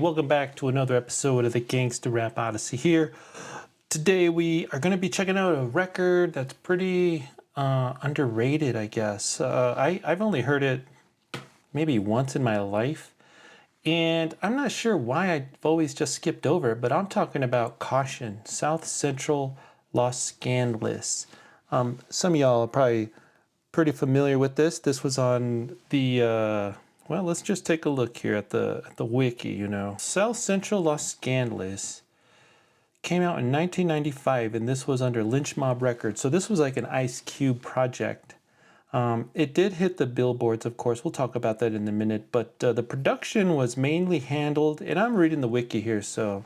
Welcome back to another episode of the Gangsta Rap Odyssey here. Today we are going to be checking out a record that's pretty underrated, I guess. I've only heard it maybe once in my life, and I'm not sure why I've always just skipped over it, but I'm talking about Kausion, South Central Los Skanless. Some of y'all are probably pretty familiar with this. This was on the well, let's just take a look here at the wiki. South Central Los Skanless came out in 1995, and this was under Lynch Mob Records. So this was like an Ice Cube project. It did hit the billboards, of course. We'll talk about that in a minute. But the production was mainly handled, and I'm reading the wiki here, so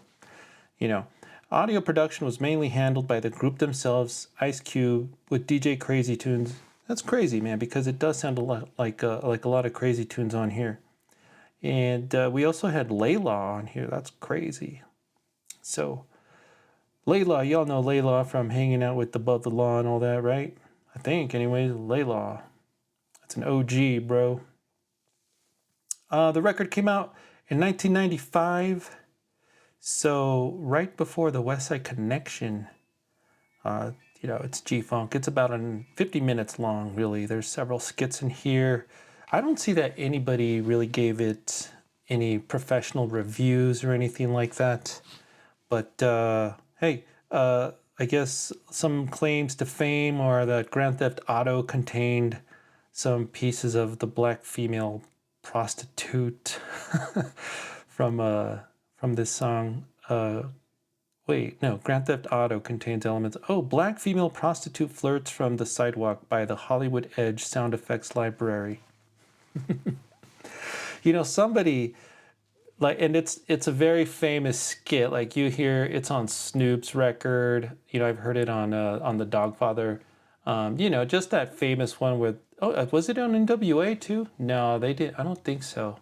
audio production was mainly handled by the group themselves, Ice Cube, with DJ Crazy Tunes. That's crazy, man, because it does sound a lot like a lot of Crazy Tunes on here. And we also had Layla on here. That's crazy. So Layla, y'all know Layla from hanging out with Above the Law and all that, right? I think, anyways, Layla. That's an OG, bro. The record came out in 1995. So right before the West Side Connection. It's G-Funk. It's about 50 minutes long, really. There's several skits in here. I don't see that anybody really gave it any professional reviews or anything like that. But, hey, I guess some claims to fame are that Grand Theft Auto contained some pieces of the black female prostitute from this song. Wait, no, Grand Theft Auto contains elements. Oh, black female prostitute flirts from the sidewalk by the Hollywood Edge sound effects library. Somebody, and it's a very famous skit. Like you hear, it's on Snoop's record. I've heard it on the Dogfather. Just that famous one with, was it on NWA too? No, they did. I don't think so.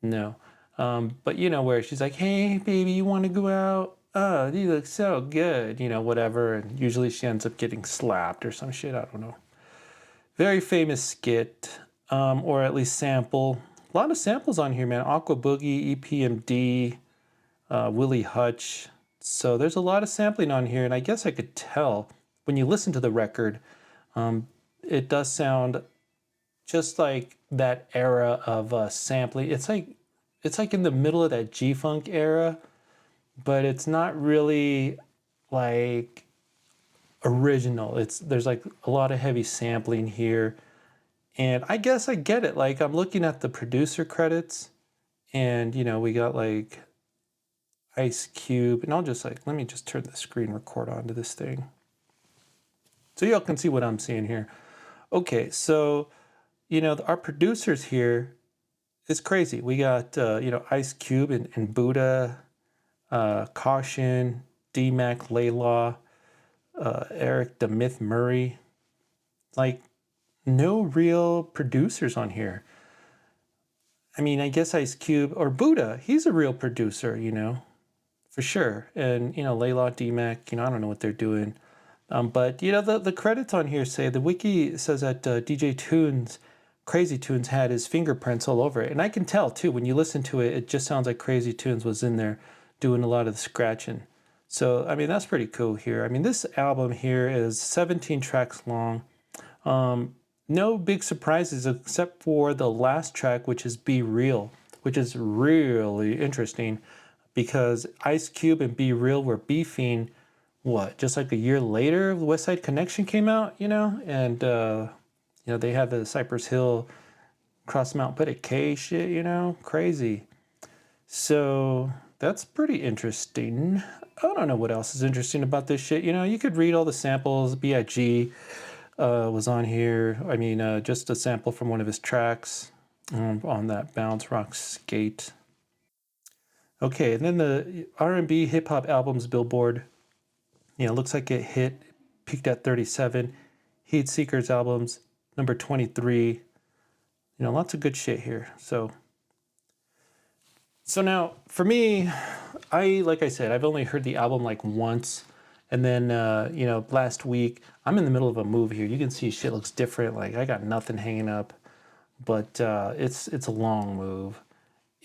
No. But where she's like, hey, baby, you want to go out? Oh, you look so good, whatever. And usually she ends up getting slapped or some shit. I don't know. Very famous skit, or at least sample. A lot of samples on here, man. Aqua Boogie, EPMD, Willie Hutch. So there's a lot of sampling on here. And I guess I could tell when you listen to the record, it does sound just like that era of sampling. It's like in the middle of that G-Funk era, but it's not really like original. There's like a lot of heavy sampling here. And I guess I get it. Like I'm looking at the producer credits and we got like Ice Cube, and let me just turn the screen record onto this thing so y'all can see what I'm seeing here. Okay, so our producers here, it's crazy. We got Ice Cube and Buddha, Kausion, D-Mac, Layla, Eric the Myth Murray. Like no real producers on here. I mean, I guess Ice Cube or Buddha, he's a real producer, for sure. And Layla, D-Mac, I don't know what they're doing. But the credits on here say, the wiki says that DJ Tunes, Crazy Tunes, had his fingerprints all over it. And I can tell too, when you listen to it, it just sounds like Crazy Tunes was in there doing a lot of the scratching. So, I mean, that's pretty cool here. I mean, this album here is 17 tracks long. No big surprises except for the last track, which is Be Real, which is really interesting because Ice Cube and Be Real were beefing, just like a year later, the West Side Connection came out, and, they had the Cypress Hill Cross Mount Put a K shit, crazy. So that's pretty interesting. I don't know what else is interesting about this shit. You could read all the samples. B.I.G. Was on here. I mean, just a sample from one of his tracks on that Bounce Rock Skate. Okay, and then the R&B hip hop albums Billboard. Looks like it peaked at 37. Heat Seekers albums, number 23. Lots of good shit here. So now, for me, like I said, I've only heard the album like once. And then, last week, I'm in the middle of a move here. You can see shit looks different. Like, I got nothing hanging up. But it's a long move.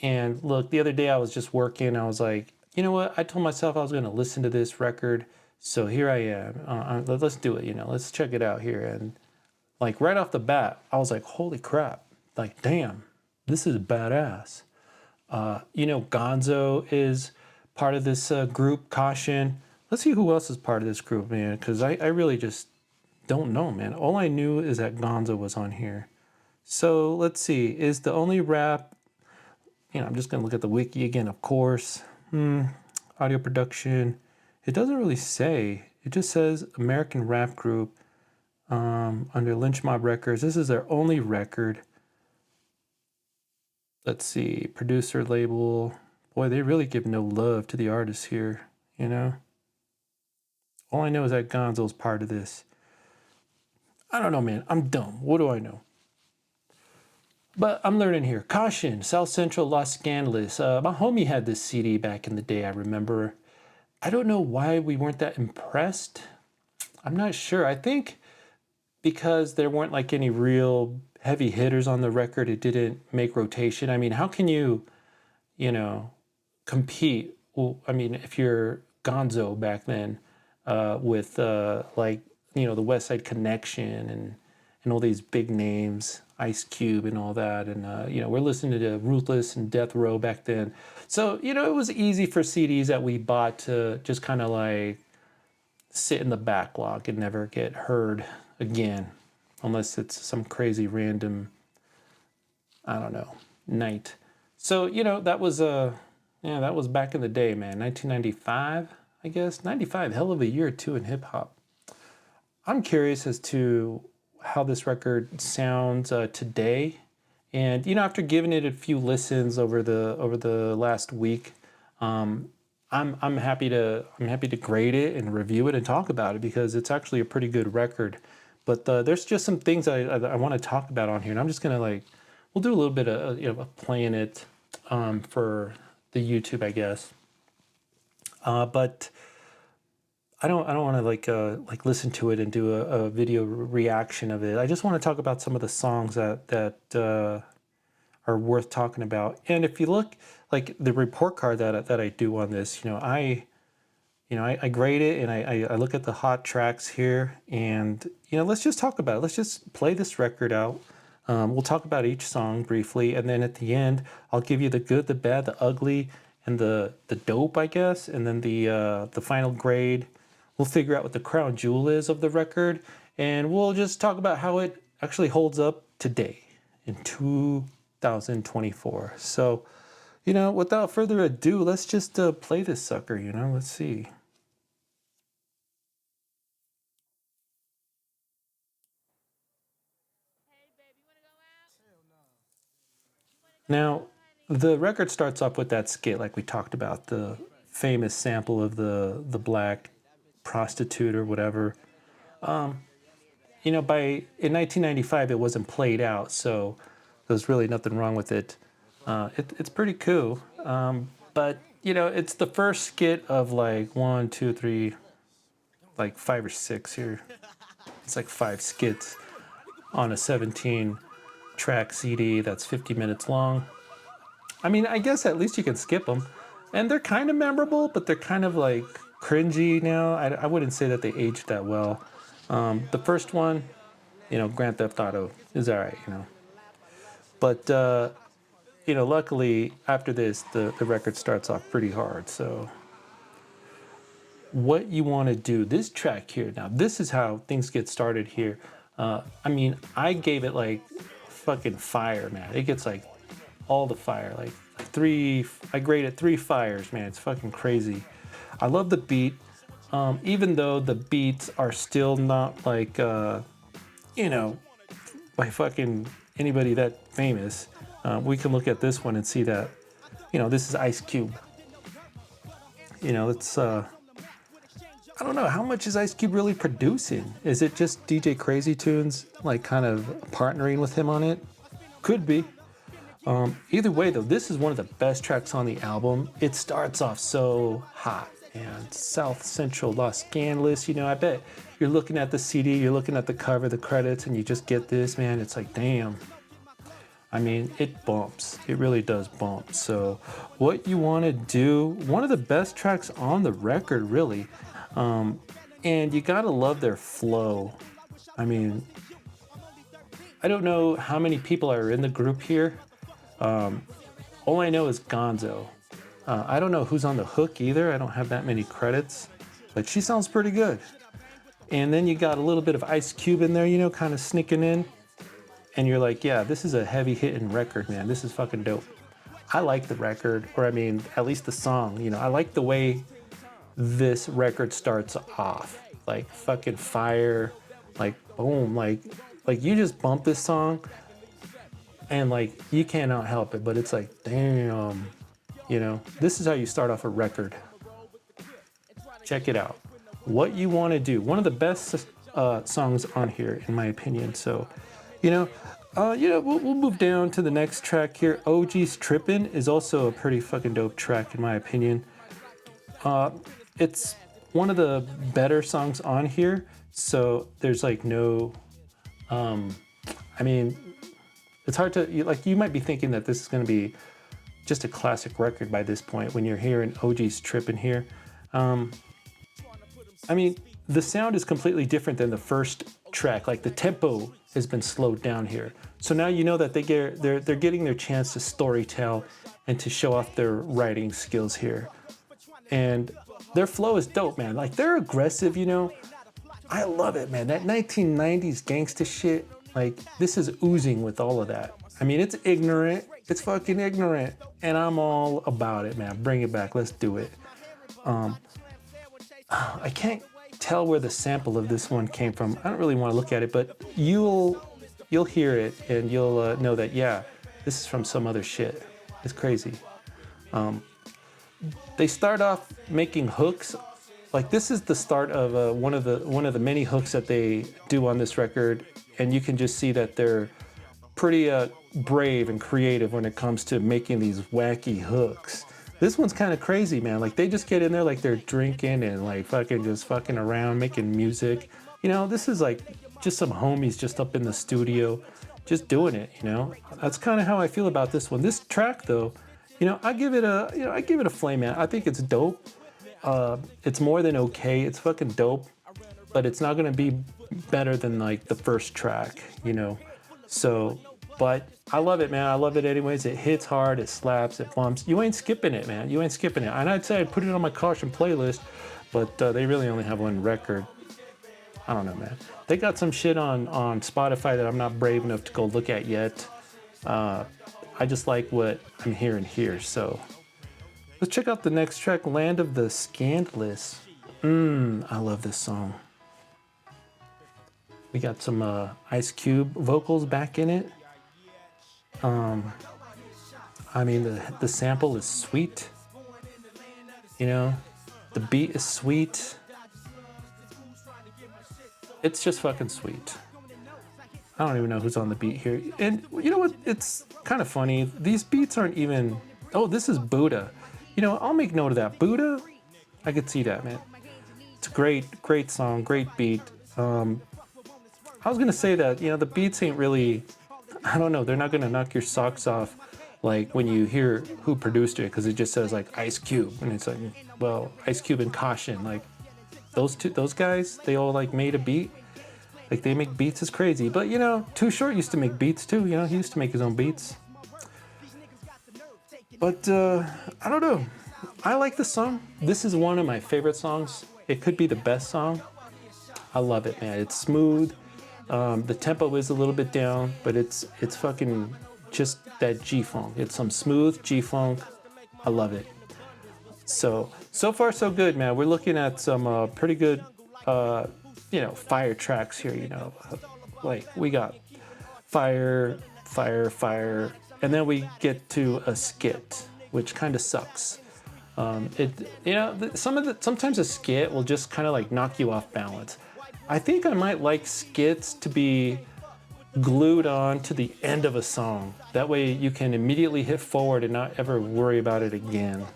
And look, the other day I was just working. I was like, you know what? I told myself I was going to listen to this record. So here I am. Let's do it. Let's check it out here. And like right off the bat, I was like, holy crap. Like, damn, this is badass. Gonzo is part of this group, Caution. Let's see who else is part of this group, man. Because I really just don't know, man. All I knew is that Gonzo was on here. So let's see. Is the only rap, I'm just going to look at the wiki again, of course. Audio production. It doesn't really say. It just says American rap group under Lynch Mob Records. This is their only record. Let's see. Producer label. Boy, they really give no love to the artists here, All I know is that Gonzo's part of this. I don't know, man. I'm dumb. What do I know? But I'm learning here. Caution, South Central Los Skanless. My homie had this CD back in the day, I remember. I don't know why we weren't that impressed. I'm not sure. I think because there weren't like any real heavy hitters on the record, it didn't make rotation. I mean, how can you, compete? Well, I mean, if you're Gonzo back then, with the West Side Connection and all these big names, Ice Cube and all that, and we're listening to Ruthless and Death Row back then. So it was easy for CDs that we bought to just kind of like sit in the backlog and never get heard again, unless it's some crazy random, I don't know, night. So that was that was back in the day, man. 1995, I guess. 95, hell of a year too in hip hop. I'm curious as to how this record sounds today, and after giving it a few listens over the last week, I'm happy to grade it and review it and talk about it because it's actually a pretty good record. But there's just some things I want to talk about on here, and I'm just gonna we'll do a little bit of playing it for the YouTube, I guess. But I don't want to listen to it and do a video reaction of it. I just want to talk about some of the songs that are worth talking about. And if you look like the report card that I do on this, I grade it and I look at the hot tracks here, and let's just talk about it. Let's just play this record out. We'll talk about each song briefly, and then at the end I'll give you the good, the bad, the ugly, and the dope, I guess, and then the final grade. We'll figure out what the crown jewel is of the record, and we'll just talk about how it actually holds up today in 2024. So, without further ado, let's just play this sucker, let's see. Now, the record starts off with that skit like we talked about, the famous sample of the black prostitute or whatever. In 1995 it wasn't played out, so there's really nothing wrong with it. It's pretty cool. But it's the first skit of like one, two, three, like 5 or 6 here. It's like 5 skits on a 17-track CD that's 50 minutes long. I mean, I guess at least you can skip them. And they're kind of memorable, but they're kind of like cringy now. I wouldn't say that they aged that well. The first one, Grand Theft Auto is all right, But, luckily after this, the record starts off pretty hard. So what you want to do, this track here, now this is how things get started here. I mean, I gave it like fucking fire, man. It gets like all the fire, like 3, I graded 3 fires, man. It's fucking crazy. I love the beat, even though the beats are still not like, by fucking anybody that famous. We can look at this one and see that, this is Ice Cube. It's, I don't know, how much is Ice Cube really producing? Is it just DJ Crazy Tunes, like kind of partnering with him on it? Could be. Either way, though, this is one of the best tracks on the album. It starts off so hot, and South Central Los Skanless. I bet you're looking at the CD, you're looking at the cover, the credits, and you just get this, man. It's like, damn. I mean, it bumps. It really does bump. So, what you want to do, one of the best tracks on the record, really. Um, and you gotta love their flow. I mean, I don't know how many people are in the group here. Um, all I know is Gonzo. I don't know who's on the hook either. I don't have that many credits, but she sounds pretty good. And then you got a little bit of Ice Cube in there, you know, kind of sneaking in. And you're like, yeah, this is a heavy hitting record, man. This is fucking dope. I like the record, or I mean, at least the song. You know, I like the way this record starts off, like fucking fire, like boom, like you just bump this song, and like you cannot help it, but it's like, damn, you know, this is how you start off a record. Check it out. What you want to do. One of the best songs on here, in my opinion. So, you know, we'll move down to the next track here. OG's Trippin' is also a pretty fucking dope track, in my opinion. It's one of the better songs on here. So there's like no, I mean, it's hard to, like, you might be thinking that this is going to be just a classic record by this point when you're hearing OG's Trippin' here. I mean, the sound is completely different than the first track. Like the tempo has been slowed down here. So now you know that they're getting their chance to storytell and to show off their writing skills here. And their flow is dope, man. Like they're aggressive, you know. I love it, man. That 1990s gangsta shit, like this is oozing with all of that. I mean, it's ignorant. It's fucking ignorant. And I'm all about it, man. Bring it back. Let's do it. I can't tell where the sample of this one came from. I don't really want to look at it, but you'll hear it and you'll know that, yeah, this is from some other shit. It's crazy. They start off making hooks. Like this is the start of one of the many hooks that they do on this record, and you can just see that they're pretty brave and creative when it comes to making these wacky hooks. This one's kind of crazy, man. Like they just get in there like they're drinking and like fucking around, making music. You know, this is like just some homies just up in the studio, just doing it. You know, that's kind of how I feel about this one. This track, though, you know, I give it a flame, man. I think it's dope. It's more than okay. It's fucking dope, but it's not gonna be better than like the first track, you know. So, but I love it, man. I love it anyways. It hits hard, it slaps, it bumps. You ain't skipping it, man. You ain't skipping it. And I'd say I'd put it on my Kausion playlist, but they really only have one record. I don't know, man. They got some shit on Spotify that I'm not brave enough to go look at yet. I just like what I'm hearing here. So let's check out the next track, Land of the Skanless. I love this song. We got some Ice Cube vocals back in it. I mean, the sample is sweet. You know, the beat is sweet. It's just fucking sweet. I don't even know who's on the beat here. And you know what? It's kind of funny. These beats aren't even... Oh, this is Buddha. You know, I'll make note of that. Buddha, I could see that, man. It's a great song, great beat. I was gonna say that, you know, the beats ain't really... I don't know, they're not gonna knock your socks off like when you hear who produced it, because it just says like Ice Cube, and it's like, well, Ice Cube and Kausion, like those guys, they all like made a beat. Like they make beats is crazy. But you know, Too Short used to make beats too, you know, he used to make his own beats. But I don't know. I like the song. This is one of my favorite songs. It could be the best song. I love it, man. It's smooth. The tempo is a little bit down, but it's fucking just that G-funk. It's some smooth G-funk. I love it. So far so good, man. We're looking at some pretty good, you know, fire tracks here, you know. Like we got fire, and then we get to a skit, which kind of sucks. You know, sometimes a skit will just kind of like knock you off balance. I think I might like skits to be glued on to the end of a song. That way you can immediately hit forward and not ever worry about it again.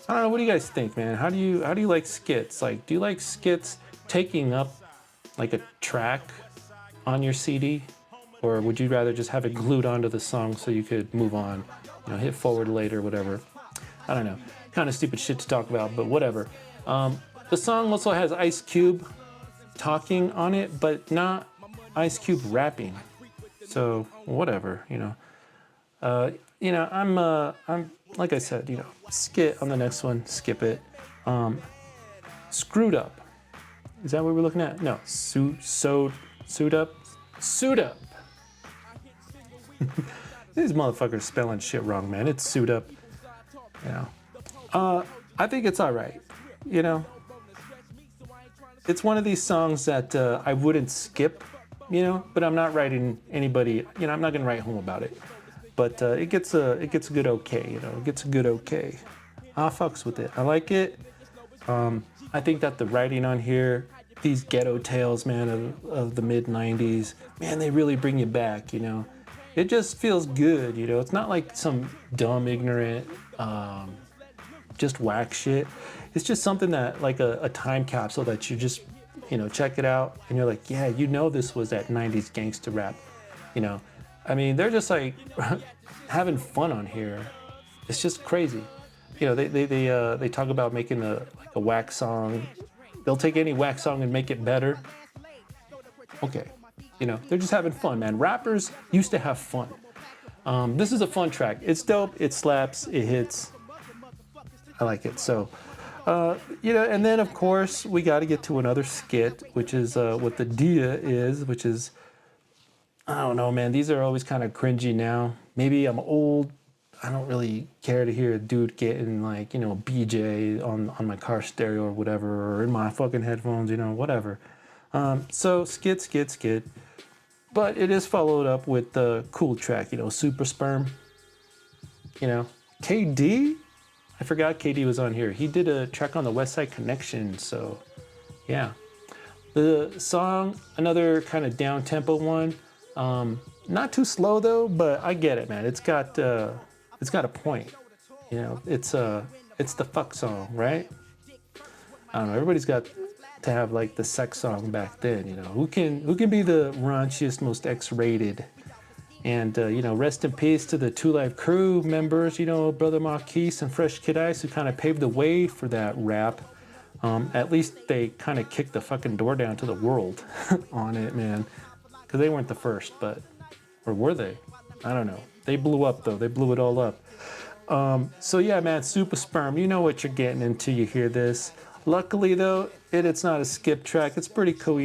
I don't know, what do you guys think, man? How do you like skits? Like, do you like skits taking up like a track on your CD? Or would you rather just have it glued onto the song so you could move on, hit forward later, whatever? I don't know. Kind of stupid shit to talk about, but whatever. The song also has Ice Cube talking on it, but not Ice Cube rapping. So whatever, I'm like I said, skit on the next one, skip it. Screwed Up. Is that what we're looking at? No, suit up. These motherfuckers spelling shit wrong, man. It's suit up. I think it's all right. It's one of these songs that I wouldn't skip, but I'm not writing anybody. I'm not gonna write home about it. But it gets a good okay. It gets a good okay. I fucks with it. I like it. I think that the writing on here, these ghetto tales, man, of the mid '90s, man, they really bring you back. It just feels good. It's not like some dumb, ignorant, just whack shit. It's just something that, like a time capsule that you just, check it out and you're like, yeah, this was that '90s gangsta rap. I mean, they're just like having fun on here. It's just crazy. They talk about making a whack song. They'll take any whack song and make it better. Okay, they're just having fun, man. Rappers used to have fun. This is a fun track. It's dope. It slaps. It hits. I like it. So, and then of course we got to get to another skit, which is what the dia is, which is, I don't know, man. These are always kind of cringy now. Maybe I'm old. I don't really care to hear a dude getting like, BJ on my car stereo or whatever, or in my fucking headphones, whatever. So skit. But it is followed up with the cool track, Super Sperm. KD? I forgot KD was on here. He did a track on the West Side Connection, so yeah. The song, another kind of down-tempo one. Not too slow though, but I get it, man. It's got a point. It's the fuck song, right? I don't know. Everybody's got to have like the sex song back then. Who can be the raunchiest, most X-rated? And rest in peace to the 2 Live Crew members. Brother Marquise and Fresh Kid Ice, who kind of paved the way for that rap. At least they kind of kicked the fucking door down to the world on it, man. Because they weren't the first, or were they? I don't know. They blew up though. They blew it all up. So yeah, man, Super Sperm. You know what you're getting into. You hear this. Luckily though, it's not a skip track. It's pretty cool.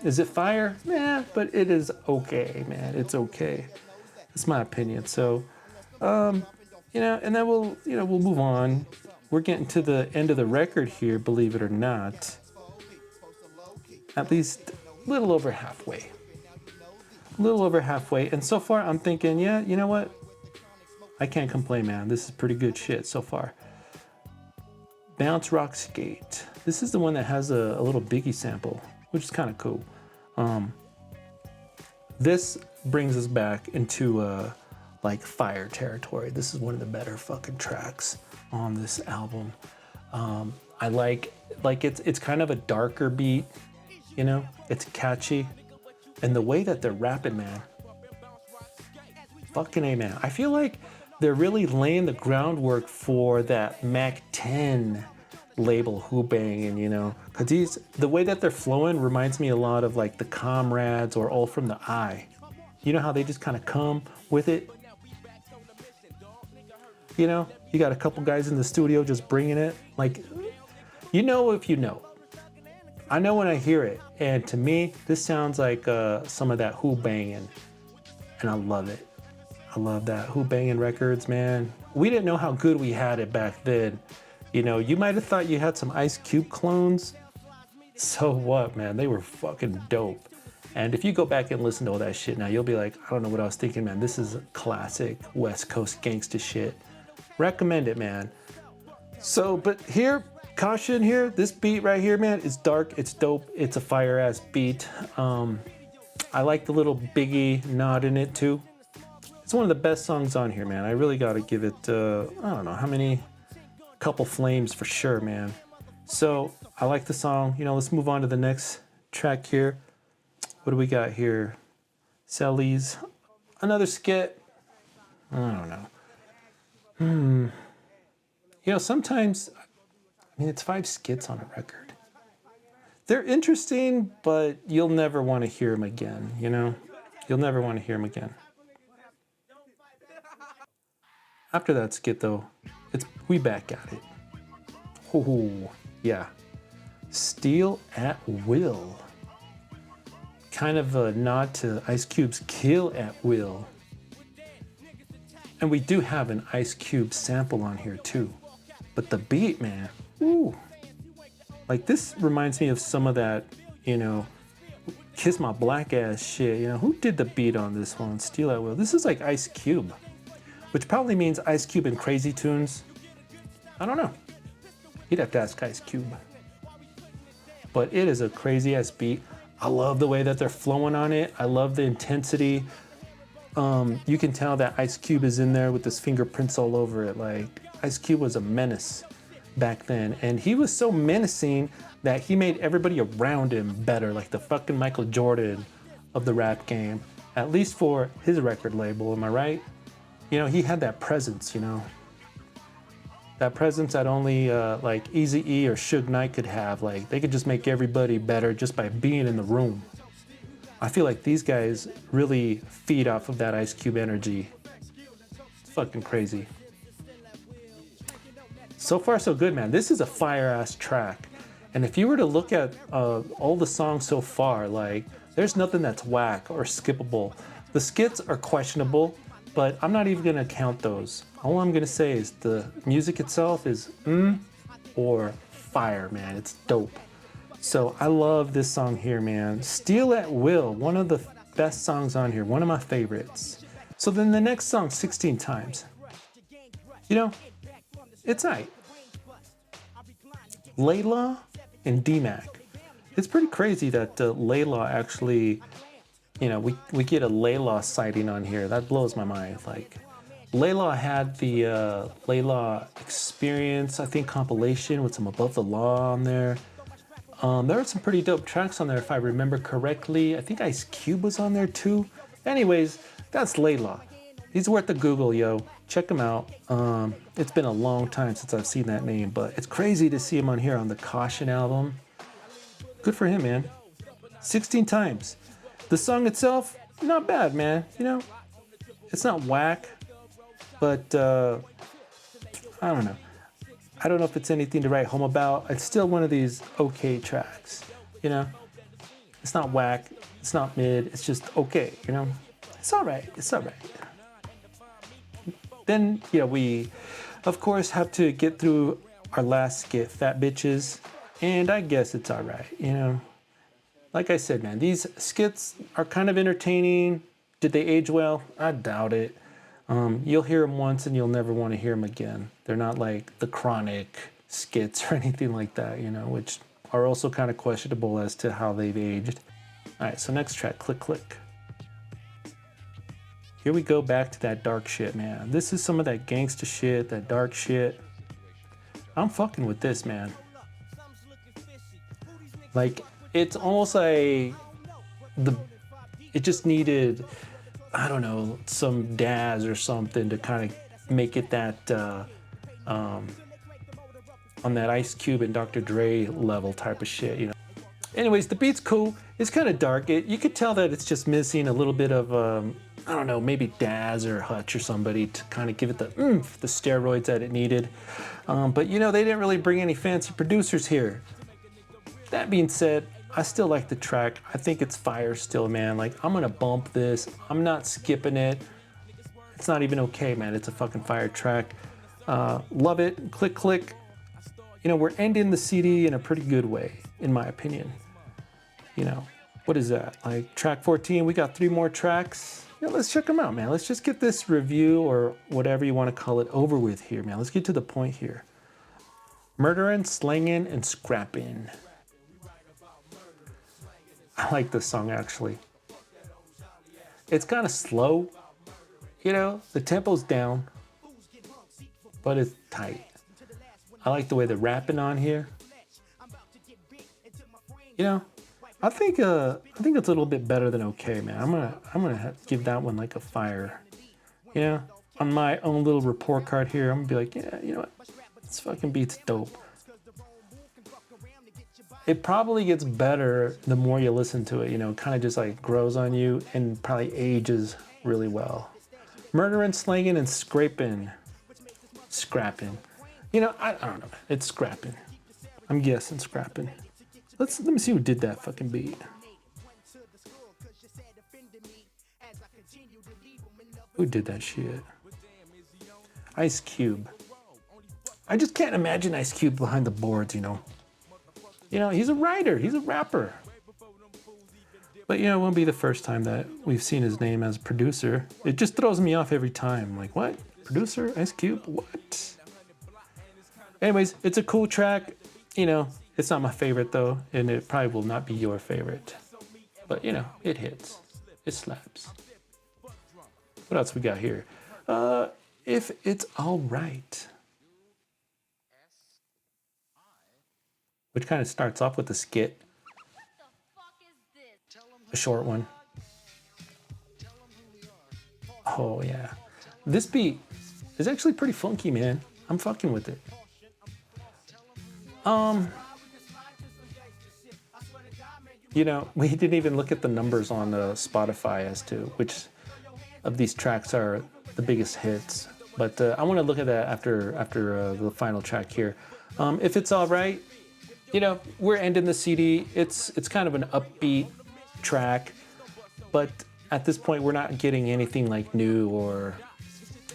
Is it fire? Yeah, but it is okay, man. It's okay. It's my opinion. So, and then we'll move on. We're getting to the end of the record here, believe it or not. At least a little over halfway. And so far I'm thinking, yeah, you know what? I can't complain, man. This is pretty good shit so far. Bounce Rock Skate. This is the one that has a little Biggie sample, which is kind of cool. This brings us back into like fire territory. This is one of the better fucking tracks on this album. I like it's kind of a darker beat, it's catchy. And the way that they're rapping, man, fucking A, man. I feel like they're really laying the groundwork for that Mac 10 label who banging, because the way that they're flowing reminds me a lot of like the Comrades or All From The Eye. You know how they just kind of come with it? You got a couple guys in the studio just bringing it. Like, if you know. I know when I hear it, and to me, this sounds like some of that Who Bangin', and I love it. I love that Who Bangin' records, man. We didn't know how good we had it back then. You might have thought you had some Ice Cube clones. So what, man? They were fucking dope. And if you go back and listen to all that shit now, you'll be like, I don't know what I was thinking, man. This is classic West Coast gangsta shit. Recommend it, man. So, but here, Kausion here, this beat right here, man, is dark, it's dope, it's a fire ass beat. I like the little Biggie nod in it too. It's one of the best songs on here, man. I really gotta give it, I don't know how many, couple flames for sure, man. So I like the song. Let's move on to the next track here. What do we got here? Sellies. Another skit. I don't know. You know, sometimes, I mean, it's 5 skits on a record. They're interesting, but you'll never want to hear them again, you know? You'll never want to hear them again. After that skit, though, we back at it. Oh, yeah. Steal at Will. Kind of a nod to Ice Cube's Kill at Will. And we do have an Ice Cube sample on here too. But the beat, man, ooh. Like this reminds me of some of that, you know, Kiss My Black Ass shit. You know, who did the beat on this one? Steal at Will. This is like Ice Cube, which probably means Ice Cube and Crazy Tunes. I don't know. You'd have to ask Ice Cube. But it is a crazy ass beat. I love the way that they're flowing on it. I love the intensity. You can tell that Ice Cube is in there with his fingerprints all over it. Like Ice Cube was a menace back then, and he was so menacing that he made everybody around him better, like the fucking Michael Jordan of the rap game, at least for his record label. Am I right? You know, he had that presence, you know, that presence that only like Eazy-E or Suge Knight could have. Like they could just make everybody better just by being in the room. I feel like these guys really feed off of that Ice Cube energy. It's fucking crazy. So far, so good, man. This is a fire-ass track. And if you were to look at all the songs so far, like, there's nothing that's whack or skippable. The skits are questionable, but I'm not even gonna count those. All I'm gonna say is the music itself is or fire, man. It's dope. So I love this song here, man. Steal at Will, one of the best songs on here, one of my favorites. So then the next song, 16 Times. You know, it's aight. Layla and D-Mac. It's pretty crazy that Layla actually, you know, we get a Layla sighting on here. That blows my mind. Like, Layla had the Layla Experience, I think, compilation with some Above the Law on there. There are some pretty dope tracks on there if I remember correctly. I think Ice Cube was on there too. Anyways, that's Layla. He's worth a Google, yo. Check him out. It's been a long time since I've seen that name, but it's crazy to see him on here on the Kausion album. Good for him, man. 16 Times. The song itself, not bad, man. You know, it's not whack, but I don't know. I don't know if it's anything to write home about. It's still one of these okay tracks, you know? It's not whack, it's not mid, it's just okay, you know? It's all right, it's all right. Then, you know, we, of course, have to get through our last skit, Fat Bitches, and I guess it's all right, you know? Like I said, man, these skits are kind of entertaining. Did they age well? I doubt it. You'll hear them once and you'll never want to hear them again. They're not like the Chronic skits or anything like that, you know, which are also kind of questionable as to how they've aged. All right, so next track, Click Click. Here we go back to that dark shit, man. This is some of that gangsta shit, that dark shit. I'm fucking with this, man. Like, it's almost like it just needed, I don't know, some Daz or something to kind of make it that on that Ice Cube and Dr. Dre level type of shit, you know. Anyways, the beat's cool. It's kind of dark. You could tell that it's just missing a little bit of, I don't know, maybe Daz or Hutch or somebody to kind of give it the oomph, the steroids that it needed. But you know, they didn't really bring any fancy producers here. That being said, I still like the track. I think it's fire still, man. Like, I'm gonna bump this. I'm not skipping it. It's not even okay, man. It's a fucking fire track. Love it. Click, click. You know, we're ending the CD in a pretty good way, in my opinion. You know, what is that? Like, track 14, we got 3 more tracks. Yeah, let's check them out, man. Let's just get this review, or whatever you want to call it, over with here, man. Let's get to the point here. Murdering, slanging, and scrapping. I like this song, actually. It's kind of slow, you know, the tempo's down, but it's tight. I like the way they're rapping on here. You know, I think it's a little bit better than okay, man. I'm gonna give that one like a fire. You know, on my own little report card here, I'm gonna be like, yeah, you know what? This fucking beat's dope. It probably gets better the more you listen to it. You know, kind of just like grows on you and probably ages really well. Murdering, slanging, and scrapping. You know, I don't know. It's scrapping. I'm guessing scrapping. Let me see who did that fucking beat. Who did that shit? Ice Cube. I just can't imagine Ice Cube behind the boards, you know. You know, he's a writer, he's a rapper. But, you know, it won't be the first time that we've seen his name as producer. It just throws me off every time. Like, what? Producer? Ice Cube? What? Anyways, it's a cool track. You know, it's not my favorite, though, and it probably will not be your favorite. But, you know, it hits. It slaps. What else we got here? If It's All Right. Which kind of starts off with a skit. A short one. Oh, yeah. This beat is actually pretty funky, man. I'm fucking with it. You know, we didn't even look at the numbers on Spotify as to which of these tracks are the biggest hits. But I want to look at that after the final track here. If It's All Right, you know, we're ending the CD. It's kind of an upbeat track, but at this point, we're not getting anything like new or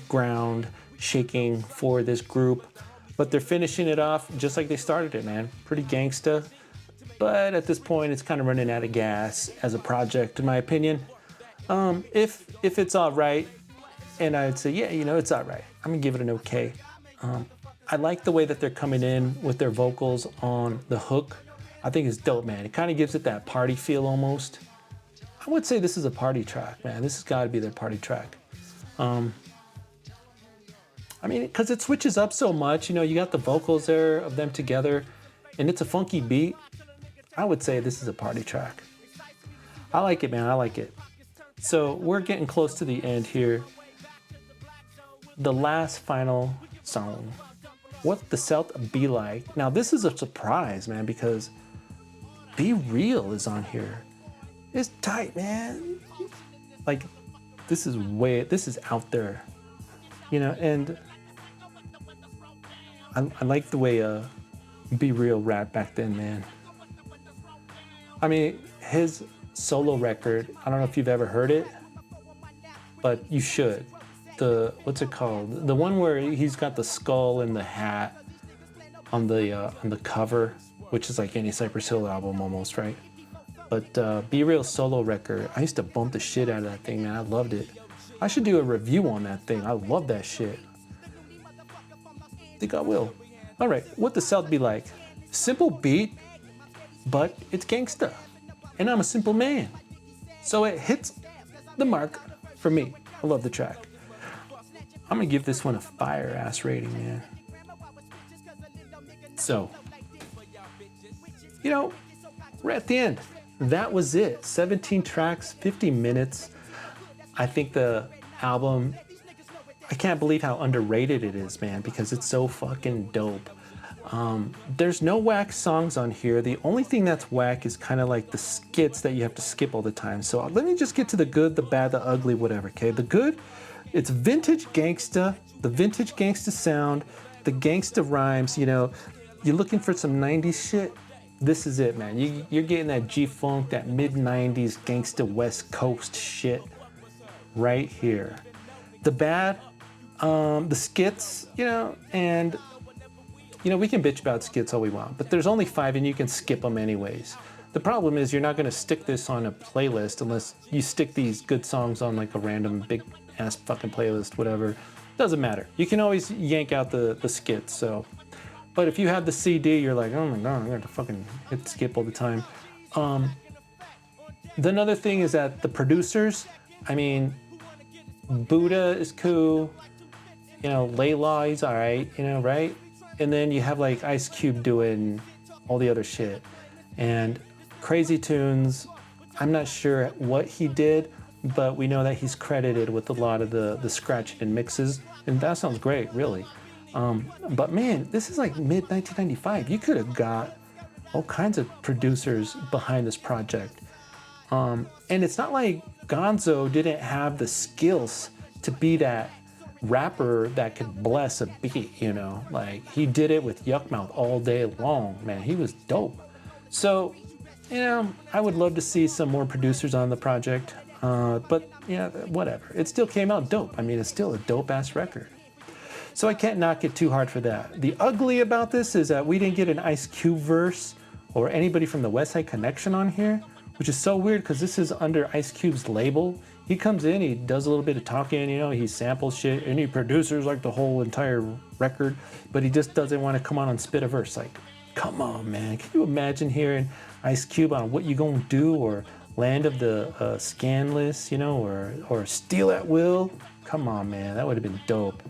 ground shaking for this group. But they're finishing it off just like they started it, man. Pretty gangsta. But at this point, it's kind of running out of gas as a project, in my opinion. If It's All Right, and I'd say, yeah, you know, it's all right. I'm gonna give it an okay. I like the way that they're coming in with their vocals on the hook. I think it's dope, man. It kind of gives it that party feel almost. I would say this is a party track, man. This has got to be their party track. I mean, because it switches up so much. You know, you got the vocals there of them together, and it's a funky beat. I would say this is a party track. I like it, man. I like it. So we're getting close to the end here. The last final song. What the South Be Like. Now, this is a surprise, man, because Be Real is on here. It's tight, man. Like, this is out there. You know, and I like the way Be Real rap back then, man. I mean, his solo record, I don't know if you've ever heard it, but you should. What's it called? The one where he's got the skull and the hat on the cover, which is like any Cypress Hill album almost, right? But Be Real solo record, I used to bump the shit out of that thing, man. I loved it. I should do a review on that thing. I love that shit. I think I will. All right, What the South Be Like. Simple beat, but it's gangsta. And I'm a simple man. So it hits the mark for me. I love the track. I'm gonna give this one a fire ass rating, man. So, you know, we're at the end. That was it. 17 tracks, 50 minutes. I think the album, I can't believe how underrated it is, man, because it's so fucking dope. There's no whack songs on here. The only thing that's whack is kind of like the skits that you have to skip all the time. So let me just get to the good, the bad, the ugly, whatever, okay? The good, it's vintage gangsta, the vintage gangsta sound, the gangsta rhymes, you know. You're looking for some 90s shit? This is it, man. You're getting that G-Funk, that mid-90s gangsta West Coast shit right here. The bad, the skits, you know, and you know, we can bitch about skits all we want, but there's only 5 and you can skip them anyways. The problem is you're not going to stick this on a playlist unless you stick these good songs on like a random big ass fucking playlist, whatever. Doesn't matter. You can always yank out the skits. So, but if you have the CD, you're like, oh my god, I'm going to fucking hit skip all the time. The another thing is that the producers, I mean, Buddha is cool. You know, Layla, he's all right. You know, right? And then you have like Ice Cube doing all the other shit. And crazy tunes. I'm not sure what he did, but we know that he's credited with a lot of the scratching and mixes, and that sounds great, really. But man, this is like mid 1995. You could have got all kinds of producers behind this project. And it's not like Gonzo didn't have the skills to be that rapper that could bless a beat, you know? Like, he did it with Yuckmouth all day long, man. He was dope. So, you know, I would love to see some more producers on the project. But, yeah, whatever. It still came out dope. I mean, it's still a dope ass record. So I can't knock it too hard for that. The ugly about this is that we didn't get an Ice Cube verse or anybody from the West Side Connection on here, which is so weird because this is under Ice Cube's label. He comes in, he does a little bit of talking, you know, he samples shit, and he produces like the whole entire record, but he just doesn't want to come on and spit a verse. Like, come on, man. Can you imagine hearing Ice Cube on What You Gonna Do or Land of the Skanless, you know, or Steal at Will? Come on, man. That would have been dope.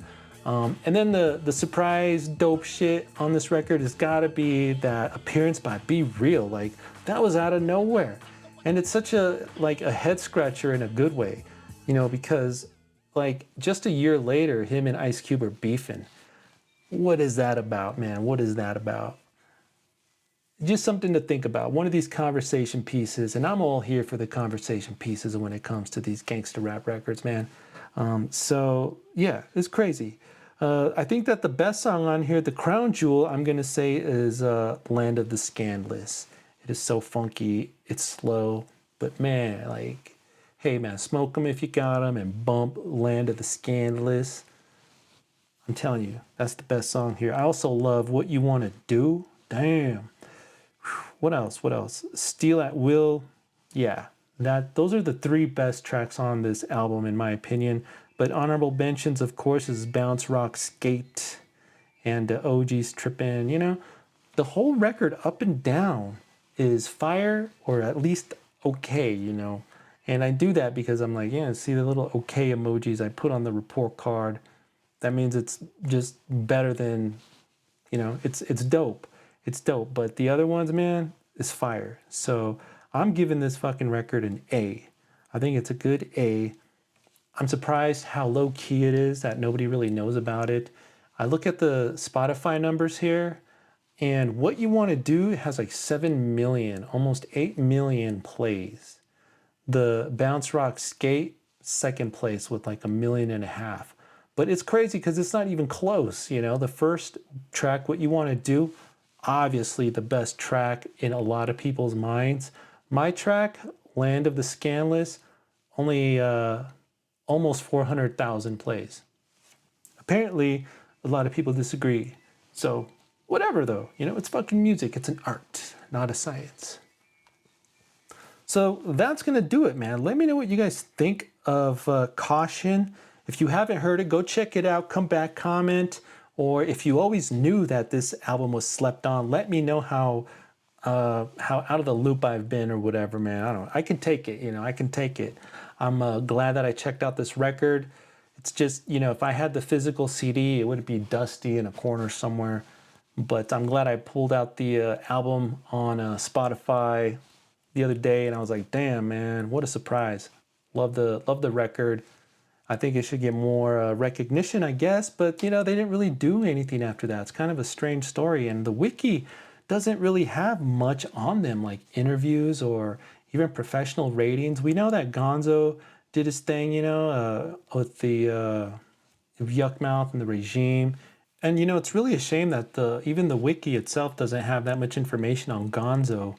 And then the surprise dope shit on this record has got to be that appearance by Be Real. Like, that was out of nowhere. And it's such a head scratcher in a good way, you know, because like just a year later, him and Ice Cube are beefing. What is that about, man? What is that about? Just something to think about. One of these conversation pieces, and I'm all here for the conversation pieces when it comes to these gangster rap records, man. So yeah, it's crazy. I think that the best song on here, the crown jewel, I'm gonna say is Land of the Skanless. It is so funky, it's slow, but man, like, hey man, smoke them if you got them and bump Land of the Skanless. I'm telling you, that's the best song here. I also love What You Wanna Do. Damn. What else? What else? Steal at Will. Yeah, those are the three best tracks on this album, in my opinion. But honorable mentions, of course, is Bounce Rock Skate and OG's Trippin'. You know, the whole record up and down is fire, or at least okay, you know. And I do that because I'm like, yeah, see the little okay emojis I put on the report card. That means it's just better than, you know, it's dope. It's dope. But the other ones, man, is fire. So I'm giving this fucking record an A. I think it's a good A. I'm surprised how low key it is, that nobody really knows about it. I look at the Spotify numbers here, and What You Want to Do has like 7 million, almost 8 million plays. The Bounce Rock Skate, second place with like 1.5 million. But it's crazy because it's not even close, you know. The first track, What You Want to Do, obviously the best track in a lot of people's minds. My track, Land of the Skanless, only almost 400,000 plays. Apparently, a lot of people disagree. So, whatever though, you know, it's fucking music. It's an art, not a science. So that's gonna do it, man. Let me know what you guys think of Kausion. If you haven't heard it, go check it out. Come back, comment. Or if you always knew that this album was slept on, let me know how out of the loop I've been or whatever, man. I don't know. I can take it, you know, I can take it. I'm glad that I checked out this record. It's just, you know, if I had the physical CD, it would be dusty in a corner somewhere. But I'm glad I pulled out the album on Spotify the other day, and I was like, damn, man, what a surprise. Love the record. I think it should get more recognition, I guess, but you know, they didn't really do anything after that. It's kind of a strange story, and the wiki doesn't really have much on them, like interviews or even professional ratings. We know that Gonzo did his thing, you know, with the Yuckmouth and the regime. And you know, it's really a shame that even the wiki itself doesn't have that much information on Gonzo,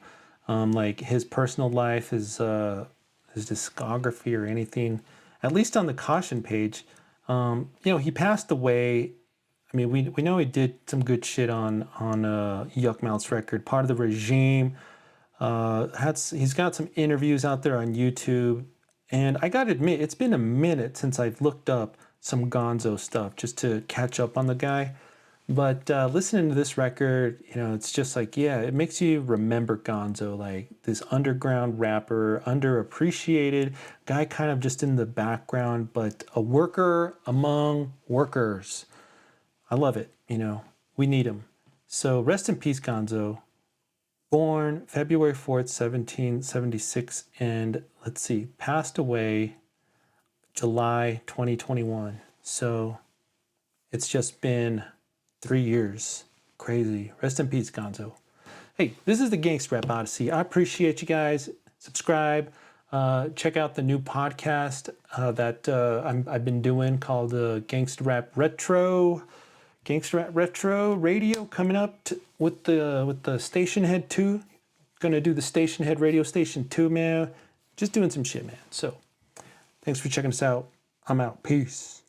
like his personal life, his discography or anything. At least on the Kausion page, you know, he passed away. I mean, we know he did some good shit on Yuckmouth's record, Part of the Regime. He's got some interviews out there on YouTube, and I gotta admit, it's been a minute since I've looked up some Gonzo stuff just to catch up on the guy. But listening to this record, you know, it's just like, yeah, it makes you remember Gonzo, like this underground rapper, underappreciated guy, kind of just in the background, but a worker among workers. I love it, you know, we need him. So rest in peace, Gonzo. Born February 4th, 1776, and let's see, passed away July 2021. So it's just been 3 years. Crazy. Rest in peace, Gonzo. Hey, this is the Gangsta Rap Odyssey. I appreciate you guys. Subscribe. Check out the new podcast that I've been doing called Gangsta Rap Retro. Gangsta Rap Retro Radio coming up with the Station Head 2. Gonna do the Station Head Radio Station 2, man. Just doing some shit, man. So, thanks for checking us out. I'm out. Peace.